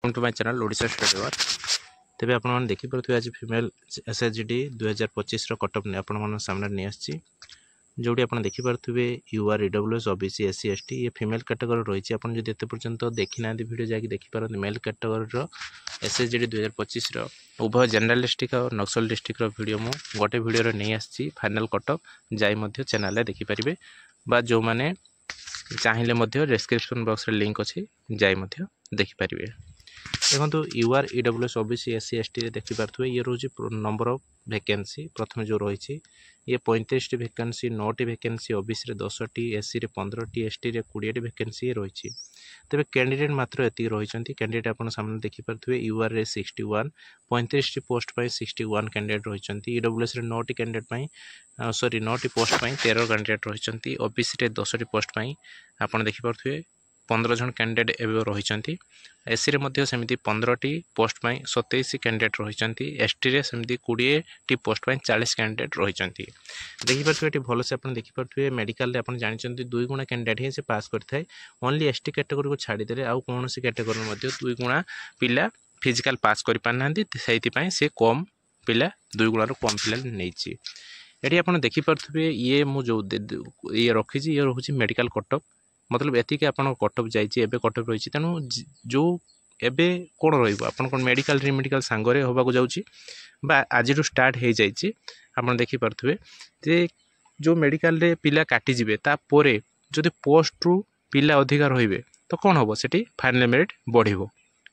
Welcome to my channel Odisha study work. तेज आप देखिपे आज फीमेल एसएचडी 2025 कटअप आपण सामने नहीं आसी जोटी आप देखिपे UR EWS OBC SC ST ये फीमेल कैटेगरी रही है। जब एत पर्यंत देखी ना वीडियो जाकि देखिपार मेल कैटेगरी एसएचडी 2025 उभय जेनरालिस्टिक और नक्सल डिस्ट्रिक्ट वीडियो मु गोटे वीडियो नहीं आसी फाइनल कटअप जाई चैनल देखिपारे बा जो मैंने चाहिए डिस्क्रिप्शन बॉक्स रे लिंक अच्छी जाई देखिपारे। देखो UR EWS OBC SC ST देखिपे ये रोज नंबर ऑफ वैकेंसी प्रथम जो रही ये 35 vacancy 9 vacancy OBC 10 SC 15 ST 20 vacancy रही। तेज कैंडिडेट मात्र एति रही कैंडिडेट आप सामने देखिपे यूआर रे 61 35 पोस्ट 61 कैंडिडेट रही EWS 9 candidate sorry 9 post 13 candidate रही ओबीसी 10 पोस्ट आप देखिपे 15 जन कैंडिडेट एवं रही एससी सेमती 15 पोस्ट 27 कैंडिडेट रही एसटी रे सेमती 20 पोस्ट 40 कैंडिडेट रही। देखिपे भल से आप देखिपे मेडिकल आप जानते 2 गुणा कैंडिडेट ही से पास करता ओनली एसटी कैटेगरी को छाड़ीदे आउ कौन कैटेगरी 2 गुणा पिला फिजिकल पास कर पारना से कम पिला 2 गुणार कम पिला नहीं। ये आप देखिपे ये मुझे ये रखी ये रोचे मेडिकल कटअप मतलब एतिक आप कटअप जाइए कटअप रही तेणु जो एबे कौन रहा मेडिकल रिमेडिकल सांगरे होगा जाऊँगी आज स्टार्ट हो जाइए आप देखिपे जे जो मेडिकल रे पिला काटिजे तापर जदि पोस्ट रु पिला अधिका रे तो कौन हम से फाइनल मेरिट बढ़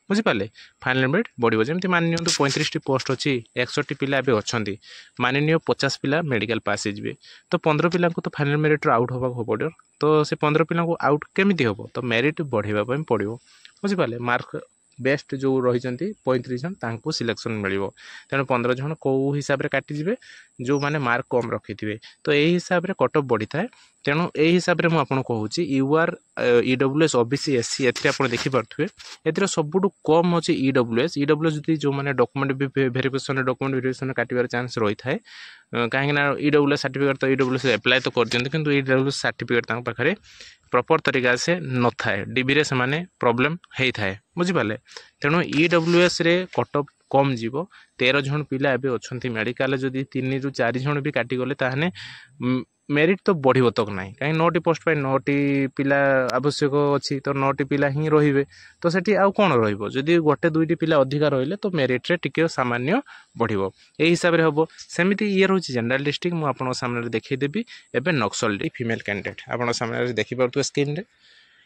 बुझिपारे फाइनल मेरिट बढ़ जमी मानि 35 पोस्ट अच्छी 61 पिला अच्छा मानि 50 पिला मेडिकल पास हो तो 15 पिला तो फाइनल मेरिट आउट होगा पड़ो तो से 15 पिला आउट केमी हम तो मेरिट बढ़ावा पड़ो बुझिपारे मार्क बेस्ट जो रही 35 जन तांको सिलेक्शन मिल तेणु 15 जन कौ हिसाब से काटिजे जो मैंने मार्क कम रखी थे तो यही हिसाब से कटअप बढ़ी था तेणु यही हिसाब से मुझे कहूँ यूआर ईडब्ल्यूएस ओबीसी एससी आप देखिपे ए सबुठ कम अच्छे ईडब्ल्यूएस ईडब्ल्यूएस जो मैंने डॉक्यूमेंट वेरिफिकेशन काटार चांस रही है कहीं ईडब्ल्यूएस सर्टिफिकेट तो ईडब्ल्यूएस एप्लाई तो कर दिखते कि ईडब्ल्यूएस सर्टिफिकेट पाखे प्रॉपर तरीका से न थाए डीबी रे से प्रॉब्लम होता है बुझिपारे तेणु ईडब्ल्यूएस रे कटअप कम जीव 13 जन पिला एबे अच्छा मेडिकल जदि 3 ରୁ 4 जन भी काटिगले ताहने मेरिट तो बढ़ो तक ना कहीं 9 पोस्ट 9 पिला आवश्यक अच्छी तो 9 पिला ही रे तो सेठी आउ कौन रही गोटे 2टी पिला अधिका रही तो मेरिट रे टिके सामान्य बढ़ो यही हिसाब से हम सेमती ये रोचे जनरल डिस्ट्रिक्ट मुझे आपन सामने देखईदेवी एवं नक्सल फीमेल कैंडिडेट आप सामने देखिपे स्क्रीन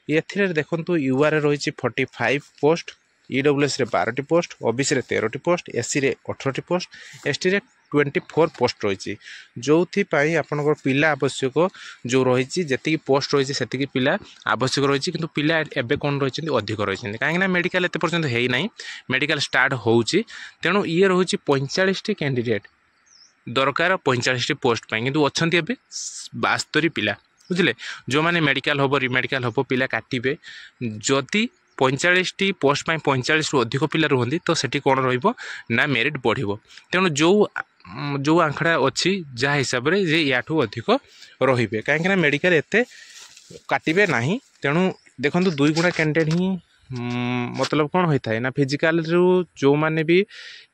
ये देखो यूआर रही 45 पोस्ट ईडब्ल्यूएस रे 12 पोस्ट ओबीसी रे 13 पोस्ट एससी रे 18 पोस्ट एसटी रे 24 पोस्ट रही जो आपंकर पिला आवश्यक जो रही जी पोस्ट रही से पिला आवश्यक रही कि पिला एबे कौन रही अधिक रही कहीं मेडिकल एत पर्यंत है ना मेडिकल स्टार्ट होची तेणु ये रही 45 कैंडिडेट दरकार 45 पोस्ट कि अच्छा 72 पिला बुझे जो मैंने मेडिकल हम रिमेडिकल हम पिला काटे जदि 45 पोस्ट 45 रु अधिक पिला रुहंती तो सेठी कौन रहा मेरिट बढ़ो तेणु जो आंकड़ा अच्छी जहाँ हिसाब से जे याठू अधिक रे कहीं मेडिकल एते काटे ना तेणु देखो 2 गुणा कैंडिडेट ही मतलब कौन होता है ना फिजिकल रू जो मैंने भी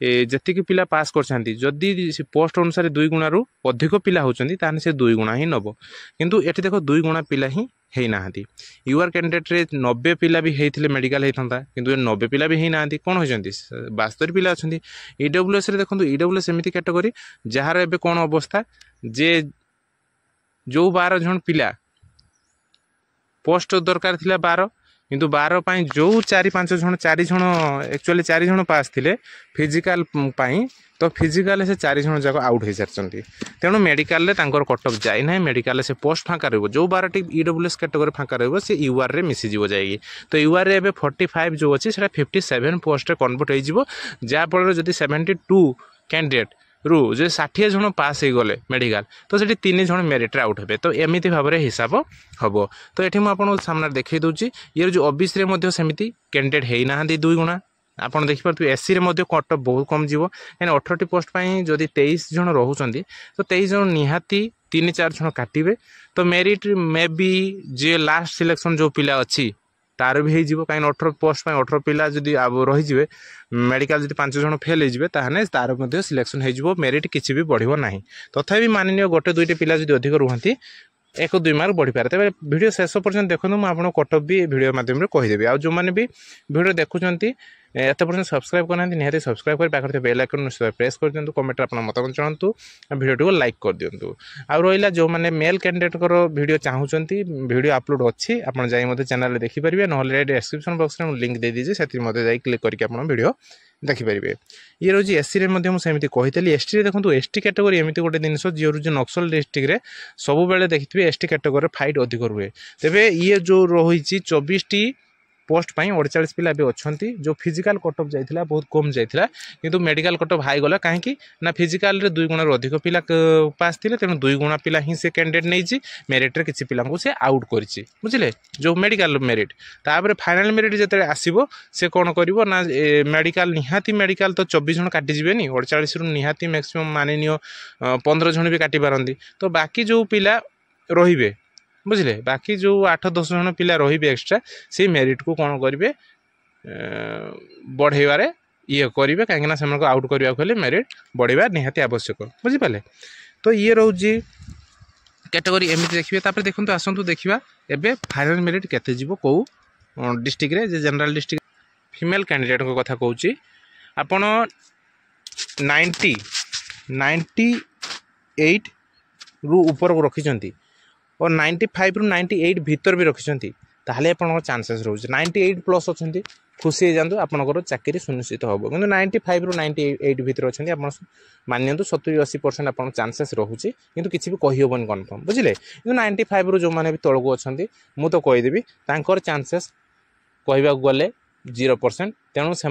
जी पिला पास करदी पोस्ट अनुसार 2 गुणा रू अधिक पिला होती से 2 गुणा ही नब किंतु ये देखो 2 गुणा पिला ही है ना यूआर कैंडिडेट रे 90 पिला भी होते मेडिकल होता किंतु 90 पिला भी है ना कौन होती 72 पिला अच्छा ईडब्ल्यूएस देखो ईडब्ल्यूएस एमती कैटेगरी जार एबे कौन अवस्था जे जो 12 जन पिला पोस्ट दरकार थिला 12 किंतु 12 पाई जो 4-5 जन 4 जन एक्चुअली 4 जन पास थे फिजिकल पाई तो फिजिकल से 4 जन जाक आउट हो सारी तेणु मेडिकल कटअप जाए ना मेडिकल से पोस्ट फाँका रही जो 12टी ईडब्ल्यूएस कैटेगरी फाँका रही से यूआर रे मिसीज जाएगी तो यूआर रे 45 जो अच्छी 57 पोस्ट कन्वर्ट हो जहाँफल जब 72 कैंडिडेट रु जो 60 जन पास हो गले मेडिकल तो से 3 जन मेरिट आउट हे तो एमती भाव में हिसाब हम तो ये मुझे सामने देखई दूसरी ये जो ओबीसी रे सेमती कैंडिडेट है ना 2 गुणा आप देखिपे एससी रे कटअप बहुत कम जीव कहीं 18 पोस्ट जदि 23 जन रोचे तो 23 जन निहाती 3-4 जन काटे तो मेरिट मे बी जे लास्ट सिलेक्शन जो पिला अच्छी तार भी हो कहीं 18 पोस्ट 18 पिला जदि रही मेडिकल जब 5 जन फेल हो ताहने तार सिलेक्शन हो मेरिट किसी भी बढ़ो ना तथापि माननीय गोटे दुईटे पिला जब अधिक रुहति 1-2 मार्क बढ़ी पारे तेज वीडियो शेष पर्यटन देखो मुझे आपको कटअप भी वीडियो माध्यम कहीदेवी आ जो मैंने भी वीडियो देखुंत एत पर्यटन सब्सक्राइब करना निहाती सब्सक्राइब कर पाखे बेल आइकन निश्चित प्रेस कर दिंतु कमेंट आप मतामत जनातु वीडियो को लाइक कर दिंतु आ रहा जो मैंने मेल कैंडिडेट वीडियो चाहूँगी वीडियो अपलोड अच्छी आप चैनल देखिपारे ना डिस्क्रिप्शन बॉक्स में लिंक दे दीजिए से क्लिक करके आप वीडियो देखिपारे ये रोज एससी रे सेमती कही एसटी देखो एसटी कैटेगरी एमती गोटे जिनस जी रोज नक्सल डिस्ट्रिक्ट रे सब बेले देखिए एसटी कैटेगरी फाइट अधिक रुए तेरे ये जो रही 24 पोस्ट 48 पिला भी अच्छा जो फिजिकल कटअप जाइला बहुत कम जाइला किंतु मेडिकल कटअप हाई गला कहीं ना फिजिकल रे 2 गुणा अधिक पिला पास थे तेणु 2 गुणा पिला ही से कैंडिडेट नहीं मेरिट रे किसी पिला से आउट कर बुझे जो मेडिकल मेरिट तापर फाइनल मेरिट जिते आसो से कौन कर ना मेडिकल निहाती मेडिकल तो 24 जन काटिजे 48 रु निहाती मैक्सिमम माननीय 15 जन भी काटी पारती तो बाकी जो पिला रे बुझे बाकी जो 8-10 जन पिला रे एक्सट्रा से मेरिट को कौन करेंगे बढ़ेबार ये करेंगे कहीं आउट करने मेरिट बढ़ेबा निहाती आवश्यक बुझीपारे तो ये रोज कैटेगरी एमती देखिए देखो आसतु देखा एवं फाइनल मेरिट केते जीवो कौ डिस्ट्रिक्ट रे जनरल डिस्ट्रिक्ट फीमेल कैंडिडेट को कथा कहूँ आपण 98 रु ऊपर को रखिंट और 95 रु 98 भीतर भी रखिंट ताहले आपन चांसेस रोज 98 प्लस अच्छा खुशी जातु आपंकर चाकरी सुनिश्चित हम कि 95 रु 98 भीतर अच्छा आप मानते 70-80% आप चांसेस रोचे कि किसी भी कहीहबन कन्फर्म बुझे कि 95 रु जो मैंने भी तौक अच्छा मुझे तो कहीदेवी चांसेस कहवाक गले 0% तेणु से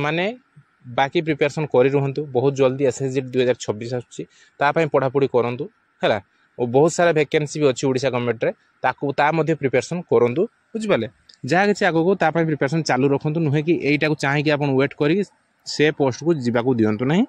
बाकी प्रिपेरेसन कर रुहतु बहुत जल्दी एसएसजी 2026 आसुच्ची पढ़ापढ़ी करूँ है और बहुत सारा वैकेंसी भी अच्छी ओडिशा गवर्नमेंट रे प्रिपेरेसन करूँ बुझिपारे जहाँ किसी आगो प्रिपेरेसन चालू रखु नुहे कि यहीटा को चाहिए आप वेट कर से पोस्ट को जीवाक दिंतु ना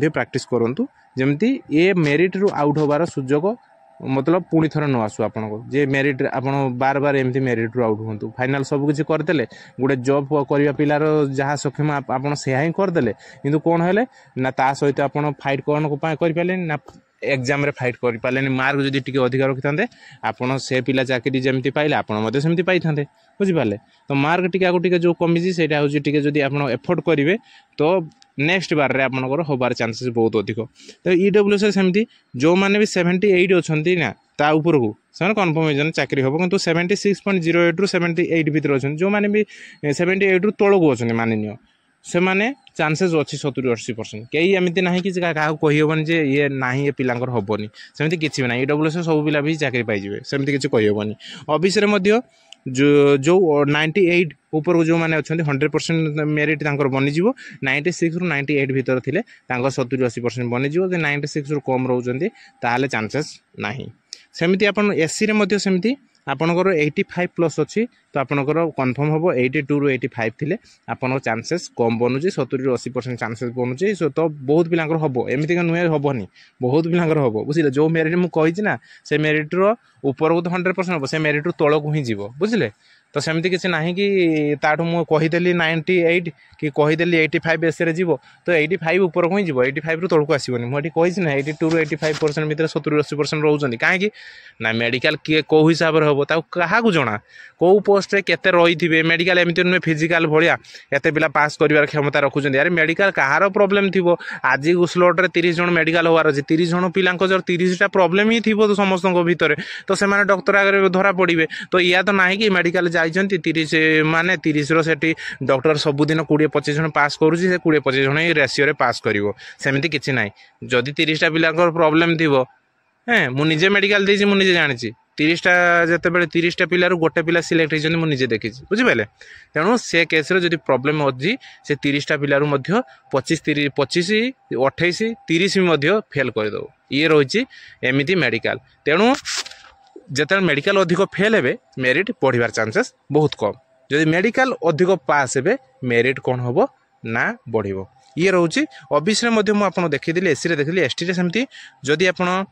प्रैक्टिस करूँ जमती ये मेरिट रु आउट होबार सुजोग मतलब पुणी थर न आसू आपन को जे मेरिट आप बार बार एमती मेरिट रु आउट हूँ फाइनाल सब किसी करदे गोटे जॉब करने पिलार जहाँ सक्षम आप से ही करदे कि कौन है ना ता सहित आप फाइट कौन करें ना एग्जाम रे फाइट कर पारे मार्क जदि टिके अधिक रखि था आपड़ से पिला चाकरी जमी पाइले आपड़ सेमती पाई था बुझिपारे तो मार्क टिके आगे टिके जो कमी से जदि आप एफोर्ड करेंगे तो नेक्स्ट बार रे आपनकर होबार चांसेस बहुत अधिक तो ईडब्ल्यूएस सेमती जो मैंने भी 78 अच्छा ना ता ऊपर को से कन्फर्मेशन चाकरी हम किंतु 76.08 रु 78 भीतर अच्छा जो मैंने भी 78 रु तौक अच्छा माननीय से माने चांसेस अच्छी 70-80% कई एमती ना कि क्या कहीहबन जे ये ना ये पिलांकर हेनी सेमती किसी भी ना ईडब्ल्यूएस सब पिला भी चाकरी पाइबे सेमती किसी कहीहबनी ओबीसी जो 98 ऊपर जो मैंने अच्छा 100% मेरिट बनीज 96 रु 98 भीतर थे 70-80% बनीज 96 रु कम रोचे ताहले चांसेस ना सेमती आप एससी रे सेमती आपनकर 85 प्लस अच्छी तो आपनकर कन्फर्म हम 82 रु 85 थे आपन चांसेस कम बनूची 70-80% चांसेस बनूची तो बहुत पिला हम एमती नुहे हेनी बहुत पिला हम बुझे जो मेरिट मुझे ना से मेरिट ऊपर को तो 100% हम से मेरिट तौक ही जीव बुझे तो सेमती किसी ना कि ताठू मुझे कहीदेली 98 कि कहीदेली 85 एससी जीव तो 85 ऊपर को ही जीव 85 रु तौक आसबनी मुझे कही ना 82 रु 85% भितर 70-80% रोचे कहीं ना मेडिकल किए कौ हिसाब से हम क्या जना कौ पोस्ट रे केते रही मेडिकल एमती नुहे फिजिकल भाया एत पिला पास कर क्षमता रखुच्च यार मेडिकल कहार प्रोब्लेम थी आज स्लॉट रे 30 जन मेडिकल होवार अच्छे 30 जन पिला 30टा प्रोब्लेम ही थी तो समस्त भितर तो से डॉक्टर आगे धरा पड़े तो या तो ना कि मेडिकल जाइछन्ति 30 माने 30 रो सेठी डॉक्टर सबुदिन 20-25 जन पास करूची से 20-25 जन रेशियो रे पास करिवो सेमिति किछि नाही जदि 30टा पिलांकर प्रॉब्लम थिवो हैं मु निजे मेडिकल देछि मु निजे जानिछि 30टा जते बेले 30टा पिलार गोटे पिला सिलेक्ट होइछन्ति मु निजे देखिछि बुझि पाले तेणु से केस रे जदि प्रॉब्लम अछि से 30टा पिलार मध्य 25 28 30 भी मध्य फेल कर दो ये रहिछि एमिति मेडिकल तेणु जिते मेडिकल अधिक फेल हे मेरिट बढ़िबार चांसेस बहुत कम जदि मेडिकल अधिक पास हे मेरिट कौन हम ना बढ़िबो ये रोचे ओबीसी रे मध्य मु आपन देखिदेली एससी रे देखिली एसटी रे सेमती जदि आपन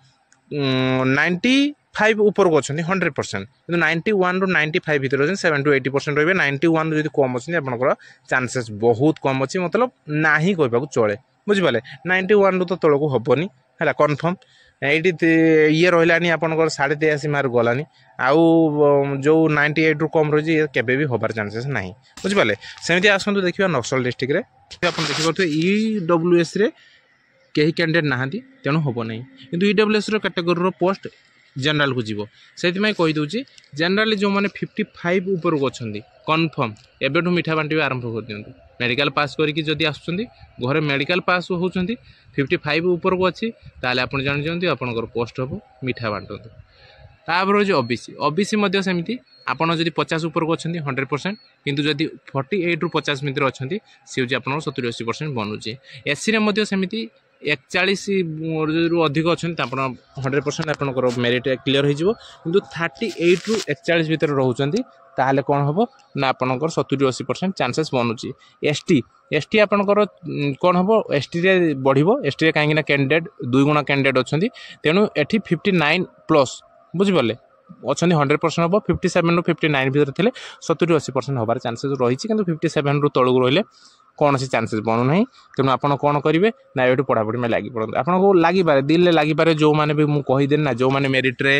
90 55 ऊपर को अच्छा 100% कि 91 ରୁ 95 भितर अच्छे 7 to 80% रही 91 रू कम अच्छे आपंकर चांसेस बहुत कम अच्छी मतलब ना ही कहवाक चले बुझिपारे 91 रू तो तौक हेनी है कनफर्म ये रही आपंकर 83.5 मार्क गलानी आउ जो 98 रू कम रही है केबे भी हबार चांसेस ना बुझिपारे सेमती आसतु देखिए नक्सल डिस्ट्रिक्ट में आप देखिए EWS रे कहीं कैंडिडेट नहांती तेणु हम ना कि EWS कैटेगोरी पोस्ट जनरल को जीव से कहीदे जनरल जो मैंने 55 ऊपर को अच्छा कनफर्म एवं मिठा बांटे आरंभ कर दिखाँ मेडिकल पास करके जदि आसुँच मेडिकल पास होती 55 ऊपर को अच्छी ताल आप जानते आपंकर पोस्ट हम मिठा बांटू तापर हूँ ओबीसी सेमती आपड़ जब 50 ऊपर को अच्छा 100% किंतु जदि 48 रू 50 भितर अच्छा सी हूँ आप 70-80% बनूचे एससी सेमती 41 रू अधिक अच्छा 100% आपंकर मेरिट क्लीयर हो 38 रू 41 भितर रोचे ताहले कौन हम ना आपंकर 70-80% चांसेस बनूची एसटी आपंकर कौन हम एसटी रे बढ़िबो एसटी रे कहीं कैंडिडेट 2 गुणा कैंडिडेट अच्छा तेणु एटी 59+ बुझिपारे अच्छा 100% हम 57 रू 59 भितर थे 70-80% हबार चांसेस रही कि 57 रू तौक रही कौन सी चांसेस बनूना तेणु आप कौन करेंगे ना ये पढ़ापढ़ी में लगी पड़ते आपको लगिपारे दिल लगिपारे जो मैंने भी मुझे कहीदेली ना जो मैंने मेरिट्रे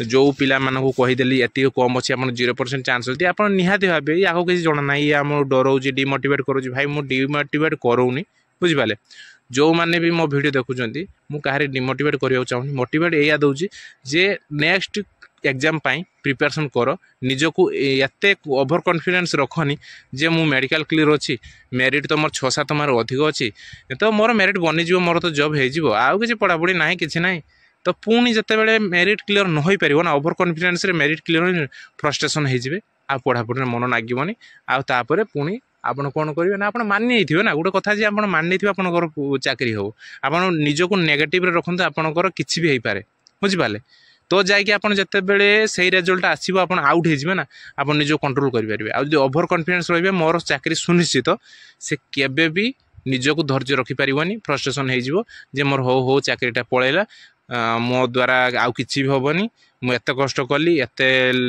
जो पिला मानू कहीदेली ये कम अच्छी आप 0% चांस होती आप निहाती भावे या किसी जना ना ये आम डराऊँ डिमोटिवेट करुँच भाई मुझे डिमोटिवेट करूनी बुझिपारे जो मैंने भी मो वीडियो देखुं मुझे डिमोटिवेट करने चाहूँगी मोटिवेट या दूसरी जे नेक्स्ट एग्जाम प्रिपरेशन कर निजको एते ओवर कॉन्फिडेंस रखनी जे मु मेडिकल क्लियर अच्छी मेरिट तो मोर 6-7 मार्क अधिक अच्छी तो मोर मेरिट बनीज मोर तो जॉब हो आउ कि पढ़ापढ़ी ना कि ना तो पुणी जिते मेरिट क्लियर न हो पार ना over confidence merit clear frustration हो आ पढ़ापढ़ी मन लगे आपर पुणी आपड़ कौन करेंगे ना आप मानि ना गोटे कथा जी आप मानि आपंकर चाकरी हो आप निजको नेगेटिव रखते आपंकर किसी भी हो पारे बुझिपारे तो जाकि आप जिते बड़े से रिजल्ट आसो आप आउट हो ना आप निज कंट्रोल करेंगे आज ओवर कॉन्फिडेंस रे मोर चाकरी सुनिश्चित से केबे भी निजको धैर्य रखिपारे फ्रस्ट्रेशन हो मोर हो चाकरीटा पलैला मो द्वारा आउ कि भी हेनी मुझे कष्ट कली एत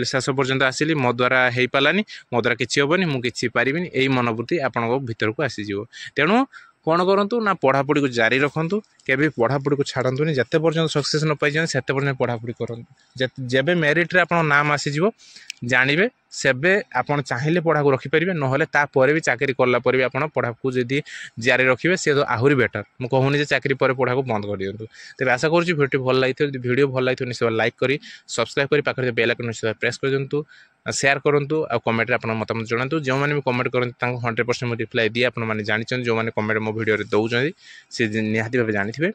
शेष पर्यंत आसिली मो द्वारा हो पारानी मो द्वारा किसी हेनी मुझे पारि यही मनोवृत्ति आपण भीतर को आसीज तेणु कौन करूँ ना पढ़ापढ़ी को जारी रखु केबे पढ़ापढ़ी को छाड़तुनि जिते पर्यंत सक्सेस न पाई से पर्यंत पढ़ापढ़ी करूँ जब मेरिट रे आप नाम आसीज जानवे सेबे आपन चाहिए पढ़ा को रखिपारे ना तापर भी चाकरी कला भी आप पढ़ा को जदि जारी रखिए सी तो आहरी बेटर मुझे कहूनी चाकरी पर पढ़ा को बंद कर दिंतु तेज आशा करुँच भिडियो भल लगी भिडियो भल लगी निश्चय लाइक करी सब्सक्राइब करी पाखे बेल आइकन निश्चय प्रेस कर दिंतु शेयर करूँ आ कमेंट आप मतामत जनातु जो मैंने भी कमेंट करते 100% रिप्लाई दिए आपने जानते जो मैंने कमेंट मो भिडियो दौरान सी निहाती भाव जानी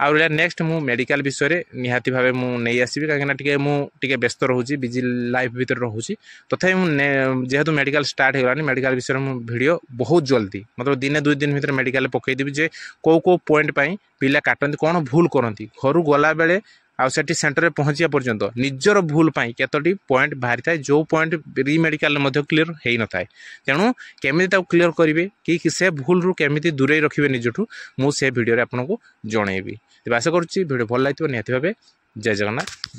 आउ नेक्स्ट मु मेडिकल विषय निहाती भाव मुझे आसबि कहीं मुझे व्यस्त रोचे बिजी लाइफ भीतर रोचे तथापि जेहेतु मेडिकल स्टार्ट होगलानी मेडिकल विषय में वीडियो बहुत जल्दी मतलब दिने 2 दिन भीतर मेडिकल पकईदेवी जे कौ पॉइंट पिला काटती कौन भूल करती घर गला बेले आउट सेंटर में पहुँचा पर्यंत निजर भूल केतोटी पॉइंट बाहरी था जो पॉइंट री मेडिकल क्लीयर हो न था तेणु केमी क्लीयर करेंगे कि से भूल रू केमी दूरे रखिए निजठू मुझे भिडियो आपको जनइबी तेज आशा करुँच भिडियो भल लगी निहाती भाव जय जगन्नाथ।